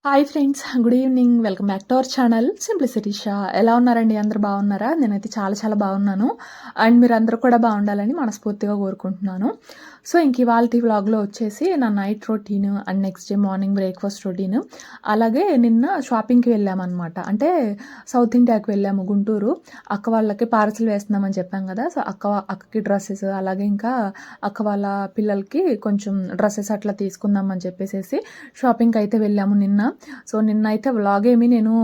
Hi friends. Good evening. Welcome back to our channel simplicity Shah. ఎలా ఉన్నారండి? అందరూ బాగున్నారా? నేనైతే చాలా చాలా బాగున్నాను. అండ్ మీరందరూ కూడా బాగుండాలని మనస్ఫూర్తిగా కోరుకుంటున్నాను. సో ఇంక ఇవాల్టి వ్లాగ్లో వచ్చేసి నా night routine and next day morning breakfast routine, అలాగే నిన్న షాపింగ్కి వెళ్ళామన్నమాట. అంటే సౌత్ ఇండియాకి వెళ్ళాము, గుంటూరు. అక్క వాళ్ళకి పార్సల్ వేస్తున్నామని చెప్పాం కదా. సో అక్కకి డ్రెస్సెస్, అలాగే ఇంకా అక్క వాళ్ళ పిల్లలకి కొంచెం డ్రెస్సెస్ అట్లా తీసుకుందామని చెప్పేసి షాపింగ్కి అయితే వెళ్ళాము నిన్న. సో నిన్న అయితే వ్లాగ్ ఏమీ నేను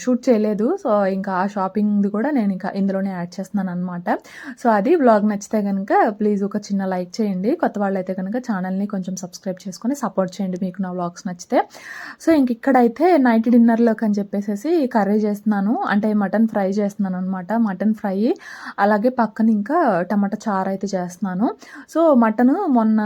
షూట్ చేయలేదు. సో ఇంకా ఆ షాపింగ్ది కూడా నేను ఇంకా ఇందులోనే యాడ్ చేస్తున్నాను అనమాట. సో అది వ్లాగ్ నచ్చితే కనుక ప్లీజ్ ఒక చిన్న లైక్ చేయండి. కొత్త వాళ్ళు అయితే కనుక ఛానల్ని కొంచెం సబ్స్క్రైబ్ చేసుకొని సపోర్ట్ చేయండి మీకు నా వ్లాగ్స్ నచ్చితే. సో ఇంక ఇక్కడైతే నైట్ డిన్నర్లోకి అని చెప్పేసి కర్రీ చేస్తున్నాను, అంటే మటన్ ఫ్రై చేస్తున్నాను అనమాట. మటన్ ఫ్రై, అలాగే పక్కన ఇంకా టమాటా చారు అయితే చేస్తున్నాను. సో మటన్ మొన్న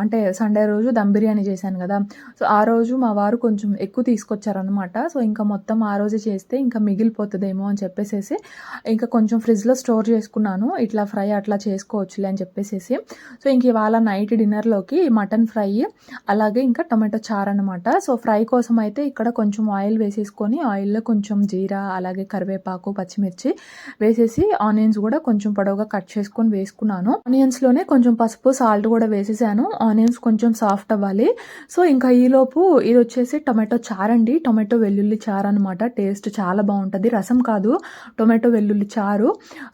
అంటే సండే రోజు దమ్ బిర్యానీ చేశాను కదా. సో ఆ రోజు మా వారు కొంచెం ఎక్కువ తీసుకొచ్చారనమాట. సో ఇంకా మొత్తం ఆ రోజే చేస్తే ఇంకా మిగిలిపోతుందేమో అని చెప్పేసి ఇంకా కొంచెం ఫ్రిడ్జ్లో స్టోర్ చేసుకున్నాను. ఇట్లా ఫ్రై అట్లా చేసుకోవచ్చులే అని చెప్పేసి. సో ఇంక ఇవాళ నైట్ డిన్నర్లోకి మటన్ ఫ్రై, అలాగే ఇంకా టమాటో చారు అనమాట. సో ఫ్రై కోసం అయితే ఇక్కడ కొంచెం ఆయిల్ వేసేసుకొని ఆయిల్లో కొంచెం జీరా, అలాగే కరివేపాకు, పచ్చిమిర్చి వేసేసి ఆనియన్స్ కూడా కొంచెం పొడవుగా కట్ చేసుకొని వేసుకున్నాను. ఆనియన్స్లోనే కొంచెం పసుపు, సాల్ట్ కూడా వేసేసాను. ఆనియన్స్ కొంచెం సాఫ్ట్ అవ్వాలి. సో ఇంకా ఈలోపు ఇది వచ్చేసి టొమాటో చారు అండి. టొమాటో వెల్లుల్లి చారు అనమాట. టేస్ట్ చాలా బాగుంటుంది. రసం కాదు, టొమాటో వెల్లుల్లి చారు.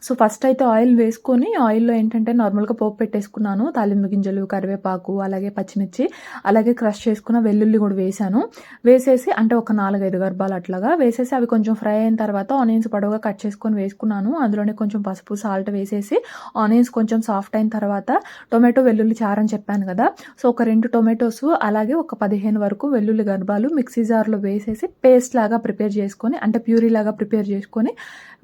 సో ఫస్ట్ అయితే ఆయిల్ వేసుకొని ఆయిల్లో ఏంటంటే నార్మల్గా పోపు పెట్టేసుకున్నాను. తాలింపు గింజలు, కరివేపాకు, అలాగే పచ్చిమిర్చి, అలాగే క్రష్ చేసుకున్న వెల్లుల్లి కూడా వేసాను. వేసేసి అంటే ఒక 4-5 గర్భాలు అట్లాగా వేసేసి అవి కొంచెం ఫ్రై అయిన తర్వాత ఆనియన్స్ పొడవుగా కట్ చేసుకొని వేసుకున్నాను. అందులోనే కొంచెం పసుపు, సాల్ట్ వేసేసి ఆనియన్స్ కొంచెం సాఫ్ట్ అయిన తర్వాత టొమాటో వెల్లుల్లి చారు అని చెప్పాను కదా. సో ఒక 2 టొమాటోస్, అలాగే ఒక 15 వరకు వెల్లుల్లి గర్భాలు మిక్సీ జార్లో వేసేసి పేస్ట్ లాగా ప్రిపేర్ చేసుకొని, అంటే ప్యూరీ లాగా ప్రిపేర్ చేసుకొని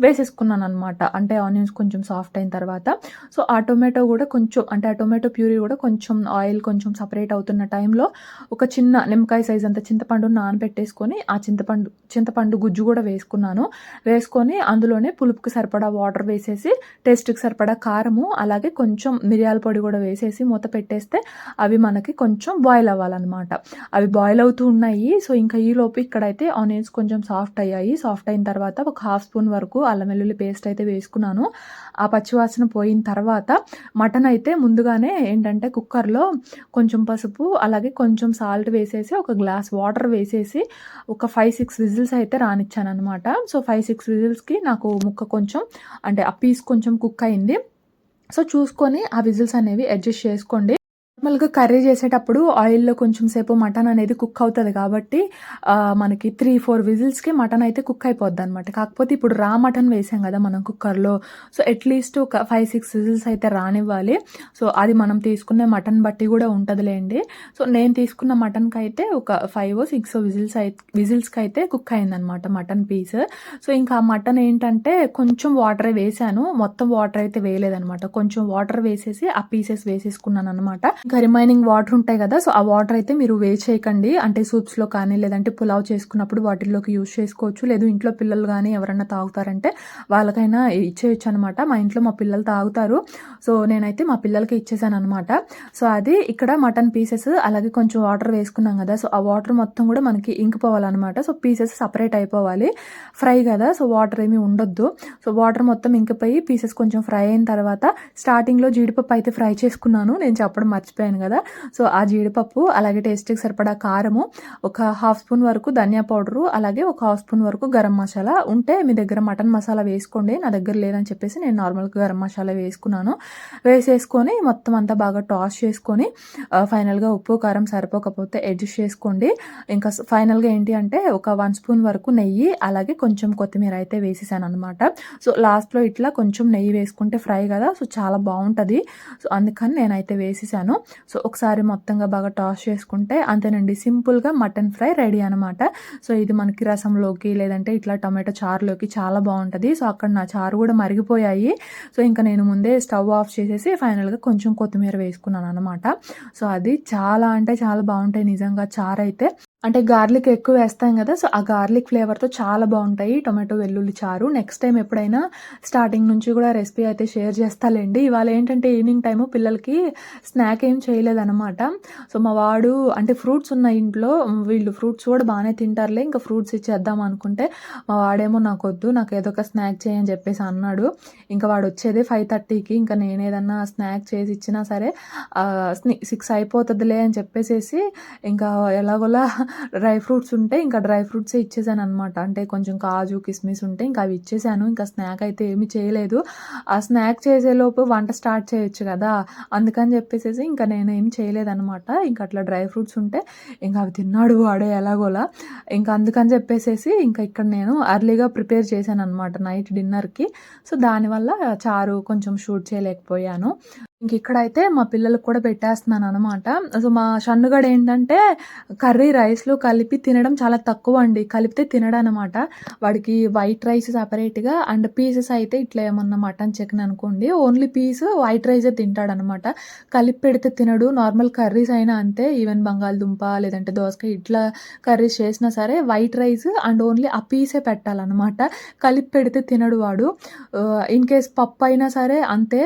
వేసేసుకున్నాను అనమాట. అంటే ఆనియన్స్ కొంచెం సాఫ్ట్ అయిన తర్వాత. సో ఆ టొమాటో కూడా కొంచెం, అంటే ఆ టొమాటో ప్యూరీ కూడా కొంచెం ఆయిల్ కొంచెం సపరేట్ అవుతున్న టైంలో ఒక చిన్న నిమ్మకాయ సైజ్ అంత చింతపండు నానబెట్టేసుకొని ఆ చింతపండు గుజ్జు కూడా వేసుకున్నాను. వేసుకొని అందులోనే పులుపుకి సరిపడా వాటర్ వేసేసి, టేస్ట్కి సరిపడా కారము, అలాగే కొంచెం మిరియాల పొడి కూడా వేసేసి మూత పెట్టేస్తే అవి మనకి కొంచెం బాయిల్ అవ్వాలన్నమాట. అవి బాయిల్ అవుతూ ఉన్నాయి. సో ఇంకా ఈలోపు ఇక్కడైతే ఆనియన్స్ కొంచెం సాఫ్ట్ అయ్యాయి. సాఫ్ట్ అయిన తర్వాత ఒక 1/2 స్పూన్ వరకు అల్లం వెల్లుల్లి పేస్ట్ అయితే వేసుకున్నాను. ఆ పచ్చివాసన పోయిన తర్వాత మటన్ అయితే ముందుగానే ఏంటంటే కుక్కర్లో కొంచెం పసుపు, అలాగే కొంచెం సాల్ట్ వేసేసి ఒక గ్లాస్ వాటర్ వేసేసి ఒక 5-6 విజిల్స్ అయితే రానిచ్చాను అనమాట. సో 5-6 విజిల్స్కి నాకు ముక్క కొంచెం, అంటే ఆ పీస్ కొంచెం కుక్ అయింది. సో చూసుకొని ఆ విజిల్స్ అనేవి అడ్జస్ట్ చేసుకోండి. నార్మల్గా కర్రీ చేసేటప్పుడు ఆయిల్లో కొంచెం సేపు మటన్ అనేది కుక్ అవుతుంది కాబట్టి మనకి 3-4 విజిల్స్కి మటన్ అయితే కుక్ అయిపోద్ది అనమాట. కాకపోతే ఇప్పుడు రా మటన్ వేసాం కదా మనం కుక్కర్లో. సో అట్లీస్ట్ ఒక 5-6 విజిల్స్ అయితే రానివ్వాలి. సో అది మనం తీసుకునే మటన్ బట్టి కూడా ఉంటుందిలేండి. సో నేను తీసుకున్న మటన్కి అయితే ఒక 5-6 విజిల్స్కి అయితే కుక్ అయిందనమాట మటన్ పీస్. సో ఇంకా మటన్ ఏంటంటే కొంచెం వాటర్ వేసాను, మొత్తం వాటర్ అయితే వేయలేదనమాట. కొంచెం వాటర్ వేసేసి ఆ పీసెస్ వేసేసుకున్నాను అనమాట. ఇంకా రిమైనింగ్ వాటర్ ఉంటాయి కదా. సో ఆ వాటర్ అయితే మీరు వేస్ట్ చేయకండి. అంటే సూప్స్లో కానీ, లేదంటే పులావ్ చేసుకున్నప్పుడు వాటిల్లోకి యూజ్ చేసుకోవచ్చు. లేదు ఇంట్లో పిల్లలు కానీ ఎవరన్నా తాగుతారంటే వాళ్ళకైనా ఇచ్చేయచ్చు అనమాట. మా ఇంట్లో మా పిల్లలు తాగుతారు. సో నేనైతే మా పిల్లలకి ఇచ్చేసాను అనమాట. సో అది ఇక్కడ మటన్ పీసెస్, అలాగే కొంచెం వాటర్ వేసుకున్నాం కదా. సో ఆ వాటర్ మొత్తం కూడా మనకి ఇంకిపోవాలన్నమాట. సో పీసెస్ సపరేట్ అయిపోవాలి. ఫ్రై కదా, సో వాటర్ ఏమీ ఉండొద్దు. సో వాటర్ మొత్తం ఇంకిపోయి పీసెస్ కొంచెం ఫ్రై అయిన తర్వాత స్టార్టింగ్లో జీడిపప్పు అయితే ఫ్రై చేసుకున్నాను. నేను చెప్పడం మర్చిపోయాను కదా. సో ఆ జీడిపప్పు, అలాగే టేస్ట్కి సరిపడా కారము, ఒక 1/2 స్పూన్ వరకు ధనియా పౌడరు, అలాగే ఒక 1/2 స్పూన్ వరకు గరం మసాలా. ఉంటే మీ దగ్గర మటన్ మసాలా వేసుకోండి. నా దగ్గర లేదని చెప్పేసి నేను నార్మల్గా గరం మసాలా వేసుకున్నాను. వేసేసుకొని మొత్తం అంతా బాగా టాస్ చేసుకొని ఫైనల్గా ఉప్పు కారం సరిపోకపోతే అడ్జస్ట్ చేసుకోండి. ఇంకా ఫైనల్గా ఏంటి అంటే ఒక 1 స్పూన్ వరకు నెయ్యి, అలాగే కొంచెం కొత్తిమీర అయితే వేసేసాను అనమాట. సో లాస్ట్లో ఇట్లా కొంచెం నెయ్యి వేసుకుంటే ఫ్రై కదా, సో చాలా బాగుంటుంది. సో అందుకని నేనైతే వేసేసాను. సో ఒకసారి మొత్తంగా బాగా టాస్ చేసుకుంటే అంతేనండి, సింపుల్గా మటన్ ఫ్రై రెడీ అనమాట. సో ఇది మనకి రసంలోకి, లేదంటే ఇట్లా టమాటో చారులోకి చాలా బాగుంటుంది. సో అక్కడ నా చారు కూడా మరిగిపోయాయి. సో ఇంకా నేను ముందే స్టవ్ ఆఫ్ చేసేసి ఫైనల్గా కొంచెం కొత్తిమీర వేసుకున్నాను అనమాట. సో అది చాలా అంటే చాలా బాగుంటాయి నిజంగా చారు అయితే. అంటే గార్లిక్ ఎక్కువేస్తాం గదా! సో, ఆ గార్లిక్ ఫ్లేవర్‌తో చాలా బావుంటాయి టొమాటో వెల్లుల్లి చారు. నెక్స్ట్ టైమ్ ఎప్పుడైనా స్టార్టింగ్ నుంచి గూడా రెసిపీ అయితే షేర్ చేస్తాలెండి. ఇవాళ ఏంటంటే ఈవినింగ్ టైము పిల్లలకి స్నాక్ ఏం చేయలేదనమాట. సో, మా వాడు అంటే ఫ్రూట్స్ ఉన్నాయి ఇంట్లో. వీళ్ళు ఫ్రూట్స్ కూడా బానే తింటారులే ఇంకా ఫ్రూట్స్ ఇచ్చేద్దాం అనుకుంటే, మా వాడేమో నాకొద్దు నాకేదో ఒక స్నాక్ చెయి అని చెప్పేసి అన్నాడు. ఇంకా వాడొచ్చేదే 5:30కి ఇంకా నేనేదన్నా స్నాక్ చేసి ఇచ్చినా సరే 6 అయిపోతదిలే అని చెప్పేసేసి ఇంకా ఎలాగోలా డ్రై ఫ్రూట్స్ ఉంటే ఇంకా డ్రై ఫ్రూట్సే ఇచ్చేసాననమాట. అంటే కొంచెం కాజు, కిస్మిస్ ఉంటే ఇంకా అవి ఇచ్చేసాను. ఇంకా స్నాక్ అయితే ఏమి చేయలేదు. ఆ స్నాక్ చేసేలోపు వంట స్టార్ట్ చేయొచ్చు గదా! అందుకని చెప్పేసేసి ఇంకా నేనేం చేయలేదనమాట. ఇంక అట్లా డ్రై ఫ్రూట్స్ ఉంటే ఇంక అవి తిన్నాడు వాడు ఎలాగోలా. ఇంక అందుకని చెప్పేసేసి ఇంకా ఇక్కడ నేను ఎర్లీగా ప్రిపేర్ చేశాననమాట నైట్ డిన్నర్‌కి. సో, దానివల్ల చారు కొంచెం షూట్ చేయలేకపోయాను. ఇంకిక్కడైతే మా పిల్లలకి కూడా పెట్టేస్తున్నాననమాట. సో, మా షన్నుగాడేంటంటే కర్రీ రైస్‌లో కలిపి తినడం చాలా తక్కువండి. కలిపితే తినడనమాట. వాడికి వైట్ రైస్ సెపరేట్‌గా అండ్ పీసెస్ అయితే ఇట్లా ఏమన్నా మటన్, చికెన్ అనుకోండి ఓన్లీ పీస్ వైట్ రైసే తింటాడనమాట. కలిపి పెడితే తినడు. నార్మల్ కర్రీస్ అయినా అంతే. ఈవెన్ బంగాళదుంప లేదంటే దోసకాయ ఇట్లా కర్రీస్ చేసినా సరే వైట్ రైస్ అండ్ ఓన్లీ ఆ పీసే పెట్టాలనమాట. కలిపి పెడితే తినడు వాడు. ఇన్ కేస్ పప్పు అయినా సరే అంతే.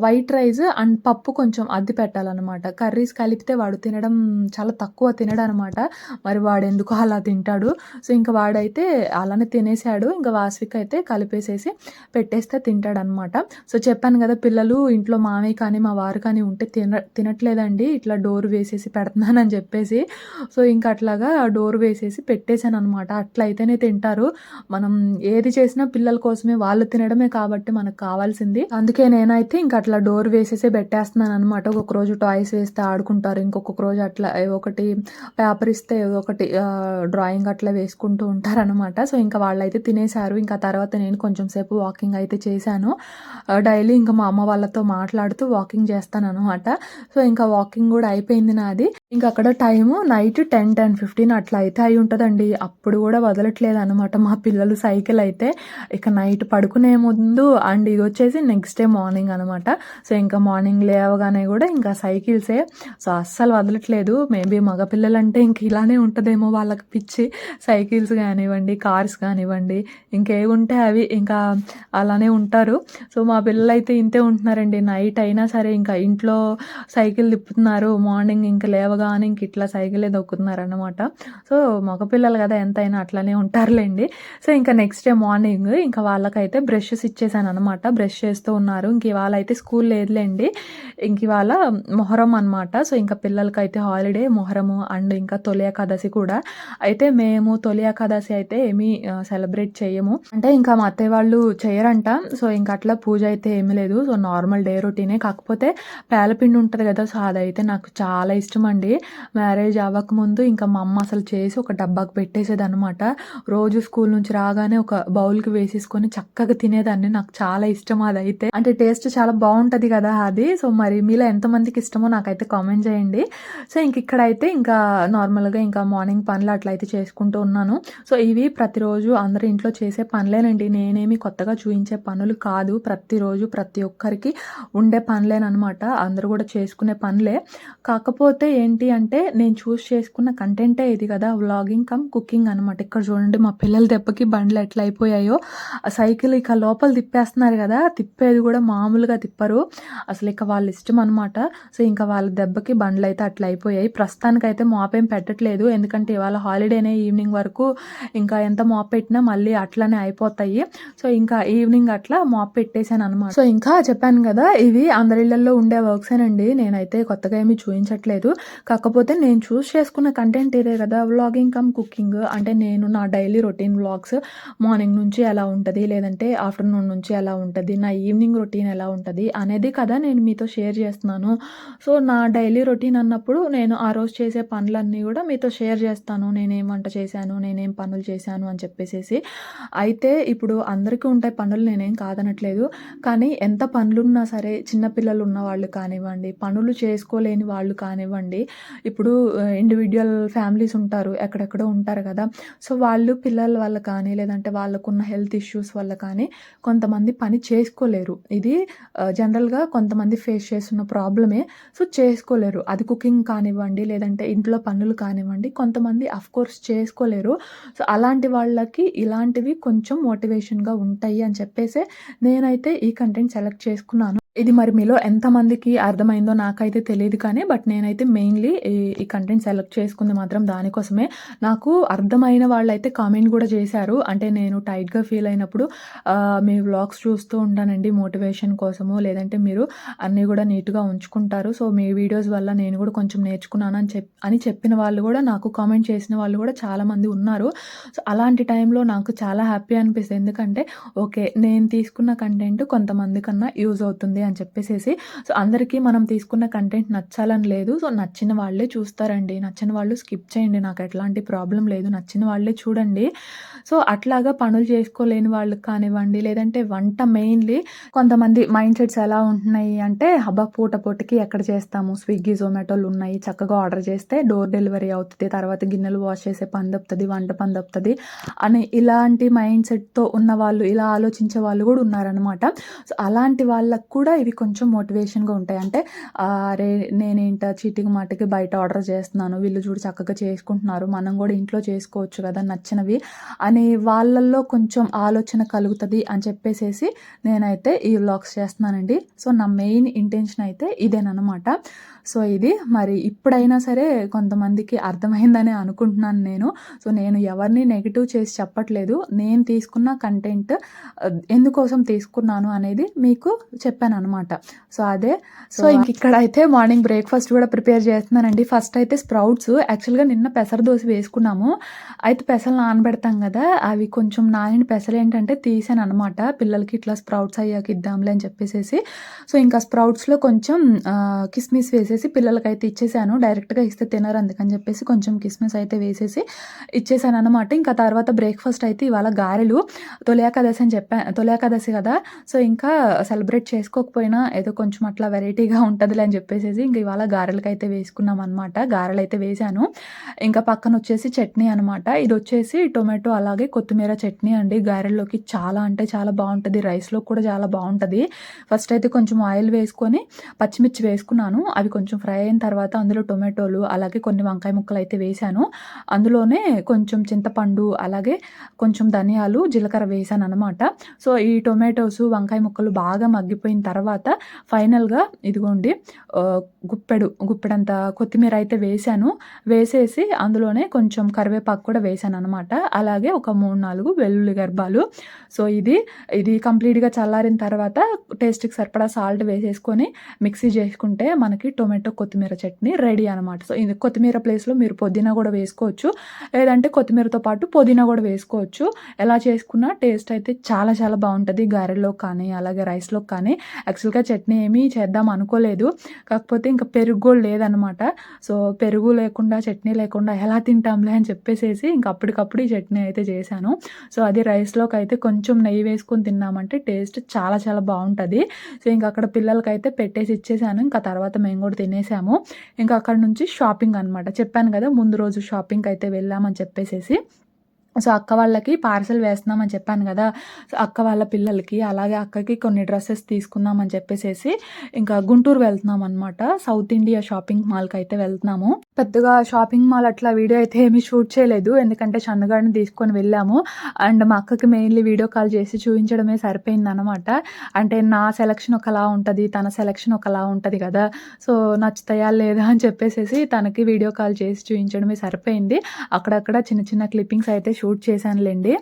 వైట్ రైస్ అండ్ పప్పు కొంచెం అద్ది పెట్టాలనమాట. కర్రీస్ కలిపితే వాడు తినడం చాలా తక్కువ తినడనమాట. మరి వాడెందుకో అలా తింటాడు. సో, ఇంక వాడైతే అలానే తినేసాడు. ఇంక వాస్విక్ అయితే కలిపేసేసి పెట్టేస్తే తింటాడనమాట. సో, చెప్పాను గదా! పిల్లలు ఇంట్లో మామయ్య కానీ, మా వారు కానీ ఉంటే తినట్లేదండి. ఇట్లా డోర్ వేసేసి పెడుతున్నానని చెప్పేసి. సో, ఇంక అట్లాగా డోర్ వేసేసి పెట్టేసాననమాట. అట్లా అయితేనే తింటారు. మనం ఏది చేసినా పిల్లల కోసమే వాళ్ళు తినడమే కాబట్టి మనకు కావాల్సింది. అందుకే నేనైతే ఇంక అట్లా డోర్ వేసేసే పెట్టేస్తున్నాననమాట. ఒక్కొక్క రోజు టాయ్స్ వేస్తే ఆడుకుంటారు. ఇంకొక రోజు అట్లా ఏవో ఒకటి పేపర్ ఇస్తే ఏదో ఒకటి డ్రాయింగ్ అట్లా వేసుకుంటూ ఉంటారనమాట. సో, ఇంక వాళ్ళైతే తినేసారు. ఇంకా తర్వాత నేను కొంచెం సేపు వాకింగ్ అయితే చేశాను. డైలీ ఇంక మా అమ్మ వాళ్ళతో మాట్లాడుతూ వాకింగ్ చేస్తాననమాట. సో, ఇంకా వాకింగ్ గూడా అయిపోయింది నాది. ఇంక అక్కడ టైము నైట్ 10:15 అట్లా అయితే అయ్యుంటదండి. అప్పుడు గూడా వదలట్లేదనమాట మా పిల్లలు సైకిల్ అయితే. ఇక నైట్ పడుకునే ముందు అండ్ ఇదొచ్చేసి నెక్స్ట్ డే మార్నింగ్ అనమాట. సో, ఇంకా మార్నింగ్ లేవగానే గూడా ఇంకా సైకిల్సే. సో, అస్సలు వదలట్లేదు. మేబీ మగ పిల్లలంటే ఇంక ఇలానే ఉంటదేమో వాళ్ళకి పిచ్చి. సైకిల్స్ గానివ్వండి, కార్స్ కానివ్వండి, ఇంకేవుంటే అవి ఇంకా అలానే ఉంటారు. సో, మా పిల్లలైతే ఇంతే ఉంటున్నారండి. నైట్ అయినా సరే ఇంకా ఇంట్లో సైకిల్ తిప్పుతున్నారు. మార్నింగ్ ఇంక లేవగానే ఇంక ఇట్లా సైకిలే దొక్కుతున్నారనమాట. సో, మగ పిల్లలు గదా! ఎంతైనా అట్లనే ఉంటారులెండి. సో, ఇంకా నెక్స్ట్ డే మార్నింగ్ ఇంకా వాళ్ళకైతే బ్రషెస్ ఇచ్చేసాననమాట. బ్రష్ చేస్తూ ఉన్నారు. ఇంక ఇవాళ అయితే స్కూల్ లేదులెండి. ఇంక ఇవాళ మొహరం అనమాట. సో, ఇంకా పిల్లలకైతే హాలిడే మొహరము అండ్ ఇంకా తొలి ఏకాదశి కూడా. అయితే మేము తొలి ఏకాదశి అయితే ఏమీ సెలబ్రేట్ చెయ్యము. అంటే ఇంకా మా అత్తయ్య వాళ్ళు చెయ్యరంట. సో, ఇంక అట్లా పూజ అయితే ఏమీ లేదు. సో, నార్మల్ డే రొటీనే. కాకపోతే పేలపిండి ఉంటది గదా! సో, అదైతే నాకు చాలా ఇష్టమండి. మ్యారేజ్ అవ్వకముందు ఇంకా మా అమ్మ అసలు చేసి ఒక డబ్బాకి పెట్టేసేదనమాట. రోజు స్కూల్ నుంచి రాగానే ఒక బౌల్‌కి వేసేసుకొని చక్కగా తినేదాన్ని. నాకు చాలా ఇష్టం అదైతే. అంటే టేస్ట్ చాలా బావుంటది గదా! అది. సో, మరి మీలో ఎంతమందికి ఇష్టమో నాకైతే కామెంట్ చేయండి. సో, ఇక్కడైతే ఇంకా నార్మల్‌గా ఇంకా మార్నింగ్ పనులు అట్లయితే చేసుకుంటూ ఉన్నాను. సో, ఇవి ప్రతిరోజు అందరి ఇంట్లో చేసే పనులేనండి. నేనేమి కొత్తగా చూయించే పనులు కాదు. ప్రతిరోజు ప్రతి ఒక్కరికి ఉండే పనులేననమాట. అందరూ గూడా చేసుకునే పనులే. కాకపోతే ఏంటి అంటే నేను చూజ్ చేసుకున్న కంటెంటే ఇది గదా! వ్లాగింగ్ కమ్ కుకింగ్ అనమాట. ఇక్కడ చూడండి మా పిల్లల దెబ్బకి బండ్లు ఎట్లా అయిపోయాయో. ఆ సైకిల్ ఇక లోపల తిప్పేస్తున్నారు గదా! తిప్పేది గూడా మామూలుగా తిప్పరు. అసలు ఇక వాళ్ళ ఇష్టం అనమాట. సో, ఇంకా వాళ్ళ దెబ్బకి బండ్లయితే అట్లా అయిపోయాయి. ప్రస్తుతానికైతే మాపేం పెట్టట్లేదు. ఎందుకంటే ఇవాళ హాలిడేనే ఈవినింగ్ వరకు ఇంకా ఎంత మాప్ పెట్టినా మళ్ళీ అట్లనే అయిపోతాయి. సో, ఇంకా ఈవినింగ్ అట్లా మాప్ పెట్టేసాననమాట. సో, ఇంకా చెప్పాను గదా! ఇవి అందరిళ్ళల్లో ఉండే వర్క్సేనండి. నేనైతే కొత్తగా ఏమి చూయించట్లేదు. కాకపోతే నేను చూజ్ చేసుకున్న కంటెంట్ ఇదే గదా! Vlogging come cooking. అంటే నేను నా డైలీ రొటీన్ వ్లాగ్స్ మార్నింగ్ నుంచి ఎలా ఉంటది, లేదంటే ఆఫ్టర్‌నూన్ నుంచి ఎలా ఉంటది, నా ఈవినింగ్ రొటీన్ ఎలా ఉంటది అనేది కదా నేను మీతో షేర్ చేస్తున్నాను. సో, నా డైలీ రొటీన్ అన్నప్పుడు నేను ఆ రోజు చేసే పనులన్నీ గూడా మీతో షేర్ చేస్తాను. నేనేం వంట చేశాను, నేనేం పనులు చేశాను అని చెప్పేసేసి. అయితే ఇప్పుడు అందరికీ ఉంటాయి పనులు నేనేం కాదనట్లేదు. కానీ ఎంత పనులున్నా సరే చిన్న పిల్లలు ఉన్నవాళ్ళు కానివ్వండి, పనులు చేసుకోలేని వాళ్ళు కానివ్వండి, ఇప్పుడు ఇండివిడ్యువల్ ఫ్యామిలీస్ ఉంటారు. ఎక్కడెక్కడో ఉంటారు కదా! సో, వాళ్ళు పిల్లల వల్ల కానీ, లేదంటే వాళ్ళకున్న హెల్త్ ఇష్యూస్ వల్ల కానీ కొంతమంది పని చేసుకోలేరు. ఇది జనరల్‌గా కొంతమంది ఫేస్ చేస్తున్న ప్రాబ్లమే. సో, చేసుకోలేరు. అది కుకింగ్ కానివ్వండి, లేదంటే ఇంట్లో పనులు కానివ్వండి, కొంతమంది ఆఫ్‌కోర్స్ చేసుకోలేరు. సో, అలాంటి వాళ్ళకి ఇలాంటివి కొంచెం మోటివేషన్‌గా ఉంటాయి అని చెప్పేసే నేనైతే ఈ కంటెంట్ సెలెక్ట్ చేసుకున్నాను. ఇది మరి మీలో ఎంతమందికి అర్థమైందో నాకైతే తెలీదు కానీ, బట్ నేనైతే మెయిన్‌లీ ఈ కంటెంట్ సెలెక్ట్ చేసుకుంది మాత్రం దానికోసమే. నాకు అర్థమైన వాళ్ళైతే కామెంట్ గూడా చేశారు. అంటే నేను టైట్‌గా ఫీల్ అయినప్పుడు మీ వ్లాగ్స్ చూస్తూ ఉంటానండి మోటివేషన్ కోసము. లేదంటే మీరు అన్నీ గూడా నీట్‌గా ఉంచుకుంటారు. సో, మీ వీడియోస్ వల్ల నేను గూడా కొంచెం నేర్చుకున్నాను అని చెప్పిన వాళ్ళు గూడా, నాకు కామెంట్ చేసిన వాళ్ళు గూడా చాలామంది ఉన్నారు. సో, అలాంటి టైంలో నాకు చాలా హ్యాపీ అనిపిస్తది. ఎందుకంటే ఓకే, నేను తీసుకున్న కంటెంట్ కొంతమంది కన్నా యూజ్ అవుతుంది అని చెప్పేసేసి. సో, అందరికీ మనం తీసుకున్న కంటెంట్ నచ్చాలని లేదు. సో, నచ్చిన వాళ్ళే చూస్తారండి. నచ్చని వాళ్ళు స్కిప్ చేయండి. నాకు ఎట్లాంటి ప్రాబ్లమ్ లేదు. నచ్చిన వాళ్ళే చూడండి. సో, అట్లాగా పనులు చేసుకోలేని వాళ్ళకి కానివ్వండి, లేదంటే వంట మెయిన్‌లీ కొంతమంది మైండ్ సెట్స్ ఎలా ఉంటున్నాయి అంటే, అబ్బా! పూటకి ఎక్కడ చేస్తాము, స్విగ్గీ, జొమాటోలు ఉన్నాయి. చక్కగా ఆర్డర్ చేస్తే డోర్ డెలివరీ అవుతది. తర్వాత గిన్నెలు వాష్ చేసే పని తప్పుతది, వంట పని తప్పుతది అని ఇలాంటి మైండ్ సెట్‌తో ఉన్నవాళ్ళు, ఇలా ఆలోచించే వాళ్ళు కూడా ఉన్నారనమాట. సో, అలాంటి వాళ్ళకి కూడా ఇవి కొంచెం మోటివేషన్‌గా ఉంటాయి. అంటే అరే! నేనేంట చీటికి మాటికి బయట ఆర్డర్ చేస్తున్నాను. వీళ్ళు చూడు చక్కగా చేసుకుంటున్నారు. మనం కూడా ఇంట్లో చేసుకోవచ్చు కదా! నచ్చినవి అని వాళ్ళల్లో కొంచెం ఆలోచన కలుగుతది అని చెప్పేసేసి నేనైతే ఈ వ్లాగ్స్ చేస్తున్నానండి. సో, నా మెయిన్ ఇంటెన్షన్ అయితే ఇదేననమాట. సో, ఇది మరి ఇప్పుడైనా సరే కొంతమందికి అర్థమైందనే అనుకుంటున్నాను నేను. సో, నేను ఎవరిని నెగెటివ్ చేసి చెప్పట్లేదు. నేను తీసుకున్న కంటెంట్ ఎందుకోసం తీసుకున్నాను అనేది మీకు చెప్పాననమాట. సో, అదే. సో, ఇక్కడైతే మార్నింగ్ బ్రేక్‌ఫాస్ట్ కూడా ప్రిపేర్ చేస్తున్నానండి. ఫస్ట్ అయితే స్ప్రౌట్స్ యాక్చువల్‌గా నిన్న పెసర దోస వేసుకున్నాము. అయితే పెసలు నానబెడతాం కదా! అవి కొంచెం నానిన పెసలేంటంటే తీసాననమాట. పిల్లలకి ఇట్లా స్ప్రౌట్స్ అయ్యాక ఇద్దాంలే అని చెప్పేసేసి. సో, ఇంకా స్ప్రౌట్స్‌లో కొంచెం కిస్మిస్ వేసేసి పిల్లలకైతే ఇచ్చేసాను. డైరెక్ట్‌గా ఇస్తే తినరు, అందుకని చెప్పేసి కొంచెం కిస్మిస్ అయితే వేసేసి ఇచ్చేసాననమాట. ఇంకా తర్వాత బ్రేక్‌ఫాస్ట్ అయితే ఇవాళ గారెలు. తొలి ఏకాదశి అని తొలి ఏకాదశి కదా! సో, ఇంకా సెలబ్రేట్ చేసుకోకపోయినా ఏదో కొంచెం అట్లా వెరైటీగా ఉంటదిలే అని చెప్పేసేసి ఇంక ఇవాళ గారెలకైతే వేసుకున్నామనమాట. గారెలైతే వేశాను. ఇంకా పక్కనొచ్చేసి చట్నీ అనమాట. ఇదొచ్చేసి టొమాటో అలాగే కొత్తిమీర చట్నీ అండి. గారెల్లోకి చాలా అంటే చాలా బావుంటది. రైస్‌లో కూడా చాలా బావుంటది. ఫస్ట్ అయితే కొంచెం ఆయిల్ వేసుకొని పచ్చిమిర్చి వేసుకున్నాను. అవి కొంచెం ఫ్రై అయిన తర్వాత అందులో టొమాటోలు అలాగే కొన్ని వంకాయ ముక్కలైతే వేశాను. అందులోనే కొంచెం చింతపండు అలాగే కొంచెం ధనియాలు, జీలకర్ర వేశాననమాట. సో, ఈ టొమాటోసు, వంకాయ ముక్కలు బాగా మగ్గిపోయిన తర్వాత ఫైనల్‌గా ఇదిగోండి గుప్పెడంత కొత్తిమీర అయితే వేశాను. వేసేసి అందులోనే కొంచెం కరివేపాకు కూడా వేశాననమాట. అలాగే ఒక 3, 4 వెల్లుల్లి గర్భాలు. సో, ఇది కంప్లీట్‌గా చల్లారిన తర్వాత టేస్ట్‌కి సరిపడా సాల్ట్ వేసేసుకొని మిక్సీ చేసుకుంటే మనకి టొమాటో కొత్తిమీర చట్నీ రెడీ అనమాట. సో, ఇది కొత్తిమీర ప్లేస్‌లో మీరు పుదీనా కూడా వేసుకోవచ్చు. లేదంటే కొత్తిమీరతో పాటు పుదీనా కూడా వేసుకోవచ్చు. ఎలా చేసుకున్నా టేస్ట్ అయితే చాలా చాలా బావుంటది. గారెల్లోకి కానీ, అలాగే రైస్‌లోకి కానీ. యాక్చువల్‌గా చట్నీ ఏమీ చేద్దాం అనుకోలేదు. కాకపోతే ఇంకా పెరుగు కూడా లేదనమాట. సో, పెరుగు లేకుండా, చట్నీ లేకుండా ఎలా తింటాంలే అని చెప్పేసేసి ఇంక అప్పటికప్పుడు ఈ చట్నీ అయితే చేశాను. సో, అది రైస్‌లోకి అయితే కొంచెం నెయ్యి వేసుకొని తిన్నామంటే టేస్ట్ చాలా చాలా బావుంటది. సో, ఇంక అక్కడ పిల్లలకైతే పెట్టేసి ఇచ్చేసాను. ఇంకా తర్వాత మేము కూడా తినేసాము. ఇంకా అక్కడ నుంచి షాపింగ్ అనమాట. చెప్పాను కదా! ముందు రోజు షాపింగ్‌కైతే వెళ్ళామని చెప్పేసేసి. సో, అక్క వాళ్ళకి పార్సెల్ వేస్తున్నామని చెప్పాను గదా! సో, అక్క వాళ్ళ పిల్లలకి, అలాగే అక్కకి కొన్ని డ్రెసెస్ తీసుకుందామని చెప్పేసేసి ఇంకా గుంటూరు వెళ్తున్నామనమాట. సౌత్ ఇండియా షాపింగ్ మాల్‌కైతే వెళ్తున్నాము. పెద్దగా షాపింగ్ మాల్ అట్లా వీడియో అయితే ఏమీ షూట్ చేయలేదు. ఎందుకంటే చందుగాడిని తీసుకొని వెళ్ళాము. అండ్ మా అక్కకి మెయిన్‌లీ వీడియో కాల్ చేసి చూయించడమే సరిపోయిందనమాట. అంటే నా సెలక్షన్ ఒకలా ఉంటది. తన సెలక్షన్ ఒకలా ఉంటది గదా! సో, నచ్చుతాయా లేదా అని చెప్పేసేసి తనకి వీడియో కాల్ చేసి చూయించడమే సరిపోయింది. అక్కడక్కడ చిన్న చిన్న క్లిప్పింగ్స్ అయితే షూట్ చేశానులెండి.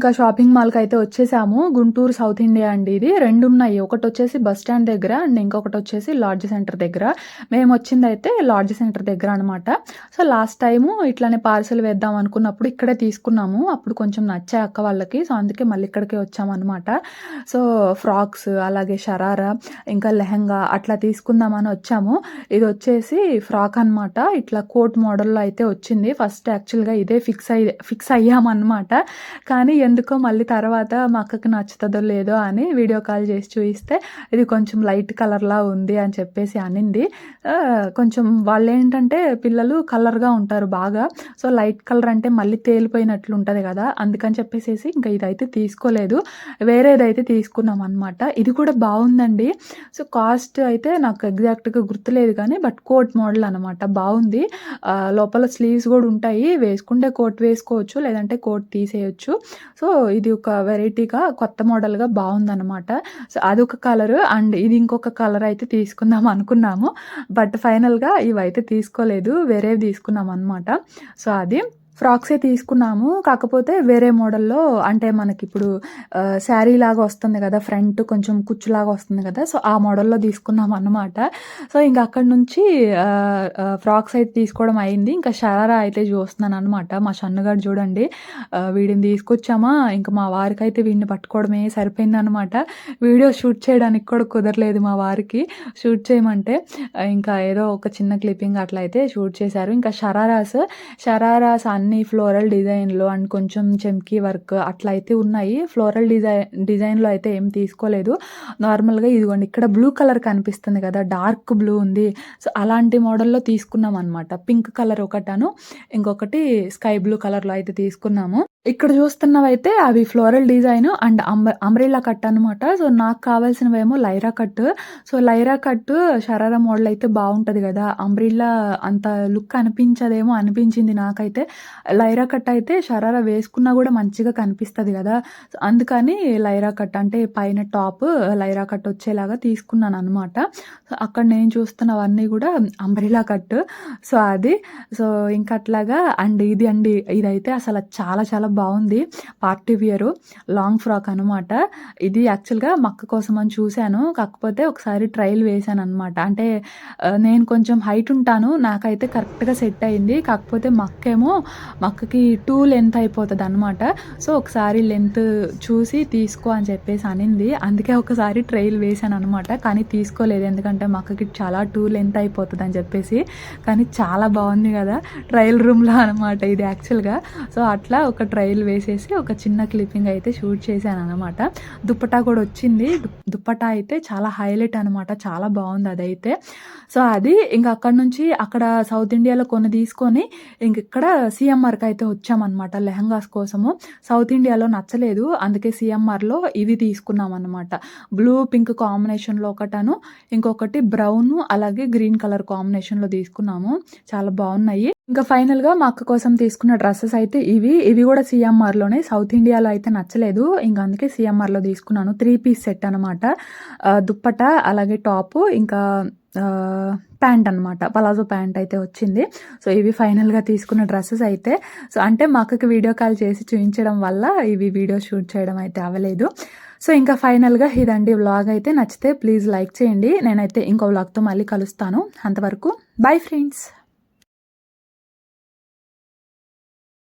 ఇంకా షాపింగ్ మాల్‌కి అయితే వచ్చేసాము. గుంటూరు సౌత్ ఇండియా అండి ఇది. 2 ఉన్నాయి. ఒకటొచ్చేసి బస్ స్టాండ్ దగ్గర అండ్ ఇంకొకటొచ్చేసి లాడ్జ్ సెంటర్ దగ్గర. మేమొచ్చిందయితే లాడ్జ్ సెంటర్ దగ్గర అనమాట. సో, లాస్ట్ టైము ఇట్లానే పార్సెల్ వేద్దాం అనుకున్నప్పుడు ఇక్కడే తీసుకున్నాము. అప్పుడు కొంచెం నచ్చాయి అక్క వాళ్ళకి. సో, అందుకే మళ్ళీ ఇక్కడికే వచ్చామనమాట. సో, ఫ్రాక్స్ అలాగే షరారా ఇంకా లెహెంగా అట్లా తీసుకుందామని వచ్చాము. ఇదొచ్చేసి ఫ్రాక్ అనమాట. ఇట్లా కోట్ మోడల్‌లో అయితే వచ్చింది. ఫస్ట్ యాక్చువల్‌గా ఇదే ఫిక్స్ అయ్యామనమాట. కానీ ఎందుకో మళ్ళీ తర్వాత మా అక్కకి నచ్చుతదో లేదో అని వీడియో కాల్ చేసి చూయిస్తే ఇది కొంచెం లైట్ కలర్‌లా ఉంది అని చెప్పేసి అనింది. కొంచెం వాళ్ళేంటంటే పిల్లలు కలర్‌గా ఉంటారు బాగా. సో, లైట్ కలర్ అంటే మళ్ళీ తేలిపోయినట్లు ఉంటది కదా! అందుకని చెప్పేసేసి ఇంకా ఇదైతే తీసుకోలేదు. వేరేదైతే తీసుకున్నామనమాట. ఇది కూడా బావుందండి. సో, కాస్ట్ అయితే నాకు ఎగ్జాక్ట్‌గా గుర్తులేదు కానీ బట్ కోట్ మోడల్ అనమాట. బావుంది. లోపల స్లీవ్స్ కూడా ఉంటాయి. వేసుకుంటే కోట్ వేసుకోవచ్చు. లేదంటే కోట్ తీసేయొచ్చు. సో, ఇది ఒక వెరైటీగా కొత్త మోడల్‌గా బావుందనమాట. సో, అదొక కలరు అండ్ ఇది ఇంకొక కలర్ అయితే తీసుకుందాం అనుకున్నాము. బట్ ఫైనల్‌గా ఇవైతే తీసుకోలేదు. వేరేవి తీసుకున్నామనమాట. సో, అది ఫ్రాక్సే తీసుకున్నాము. కాకపోతే వేరే మోడల్‌లో అంటే మనకిప్పుడు శారీలాగా వస్తుంది కదా! ఫ్రంట్ కొంచెం కుచ్చులాగా వస్తుంది కదా! సో, ఆ మోడల్‌లో తీసుకున్నామన్నమాట. సో, ఇంక అక్కడి నుంచి ఫ్రాక్స్ అయితే తీసుకోవడం అయింది. ఇంకా షరారా అయితే చూస్తున్నాననమాట. మా షన్నుగాడు చూడండి వీడిని తీసుకొచ్చామా ఇంక మా వారికైతే వీడిని పట్టుకోవడమే సరిపోయిందనమాట. వీడియో షూట్ చేయడానికి కూడా కుదరలేదు మా వారికి. షూట్ చేయమంటే ఇంకా ఏదో ఒక చిన్న క్లిప్పింగ్ అట్లా అయితే షూట్ చేశారు. ఇంకా షరారాస్ అన్నీ ఫ్లోరల్ డిజైన్‌లో అండ్ కొంచెం చెమ్కీ వర్క్ అట్లా అయితే ఉన్నాయి. ఫ్లోరల్ డిజైన్‌లో అయితే ఏం తీసుకోలేదు. నార్మల్‌గా ఇదిగోండి ఇక్కడ బ్లూ కలర్ కనిపిస్తుంది కదా! డార్క్ బ్లూ ఉంది. సో, అలాంటి మోడల్‌లో తీసుకున్నామనమాట. పింక్ కలర్ ఒకటను, ఇంకొకటి స్కై బ్లూ కలర్‌లో అయితే తీసుకున్నాము. ఇక్కడ చూస్తున్నవైతే అవి floral design and umbrella cut అనమాట. సో, నాకు కావాల్సినవేమో lyra cut. So, lyra cut sharara model అయితే బావుంటది కదా! అంబ్రెల్లా అంత లుక్ అనిపించదేమో అనిపించింది నాకైతే. లైరా కట్ అయితే షరారా వేసుకున్నా కూడా మంచిగా కనిపిస్తది కదా! సో, అందుకని లైరా కట్ అంటే పైన టాప్ లైరా కట్ వచ్చేలాగా తీసుకున్నాననమాట. సో, అక్కడ నేను చూస్తున్నవన్నీ కూడా అంబ్రెల్లా కట్. సో, అది. సో, ఇంకా అట్లాగా అండ్ ఇది అండి. ఇదైతే అసలు చాలా చాలా బావుంది. పార్టీ వియరు లాంగ్ ఫ్రాక్ అనమాట. ఇది యాక్చువల్‌గా మా అక్క కోసం అని చూసాను. కాకపోతే ఒకసారి ట్రయల్ వేశాననమాట. అంటే నేను కొంచెం హైట్ ఉంటాను. నాకైతే కరెక్ట్‌గా సెట్ అయింది. కాకపోతే మా అక్కకి టూ లెంత్ అయిపోతదనమాట. సో, ఒకసారి లెంత్ చూసి తీసుకో అని చెప్పేసి అనింది. అందుకే ఒకసారి ట్రయల్ వేశాననమాట. కానీ తీసుకోలేదు. ఎందుకంటే మా అక్కకి చాలా టూ లెంత్ అయిపోతదని చెప్పేసి. కానీ చాలా బావుంది కదా! ట్రయల్ రూమ్‌లో అనమాట ఇది యాక్చువల్‌గా. సో, అట్లా ఒక ట్రయల్ వేసేసి ఒక చిన్న క్లిప్పింగ్ అయితే షూట్ చేశాననమాట. దుప్పటా కూడా వచ్చింది. దుప్పటా అయితే చాలా హైలైట్ అనమాట. చాలా బావుంది అదైతే. సో, అది ఇంక అక్కడి నుంచి అక్కడ సౌత్ ఇండియాలో కొన్ని తీసుకొని ఇంకిక్కడ సీఎంఆర్‌కి అయితే వచ్చామనమాట లెహెంగాస్ కోసము. సౌత్ ఇండియాలో నచ్చలేదు. అందుకే సీఎంఆర్‌లో ఇవి తీసుకున్నామనమాట. బ్లూ, పింక్ కాంబినేషన్‌లో ఒకటను, ఇంకొకటి బ్రౌను అలాగే గ్రీన్ కలర్ కాంబినేషన్‌లో తీసుకున్నాము. చాలా బావున్నాయి. ఇంకా ఫైనల్‌గా మా అక్క కోసం తీసుకున్న డ్రెసెస్ అయితే ఇవి కూడా సీఎంఆర్‌లోనే. సౌత్ ఇండియాలో అయితే నచ్చలేదు. ఇంక అందుకే సీఎంఆర్‌లో తీసుకున్నాను. 3 పీస్ సెట్ అనమాట. దుప్పటా అలాగే టాపు ఇంకా ప్యాంట్ అనమాట. పలాజో ప్యాంట్ అయితే వచ్చింది. సో, ఇవి ఫైనల్‌గా తీసుకున్న డ్రెసెస్ అయితే. సో, అంటే మా అక్కకి వీడియో కాల్ చేసి చూయించడం వల్ల ఇవి వీడియో షూట్ చేయడం అయితే అవ్వలేదు. సో, ఇంకా ఫైనల్‌గా ఇదండి వ్లాగ్ అయితే. నచ్చితే ప్లీజ్ లైక్ చేయండి. నేనైతే ఇంకో వ్లాగ్‌తో మళ్ళీ కలుస్తాను. అంతవరకు బై ఫ్రెండ్స్.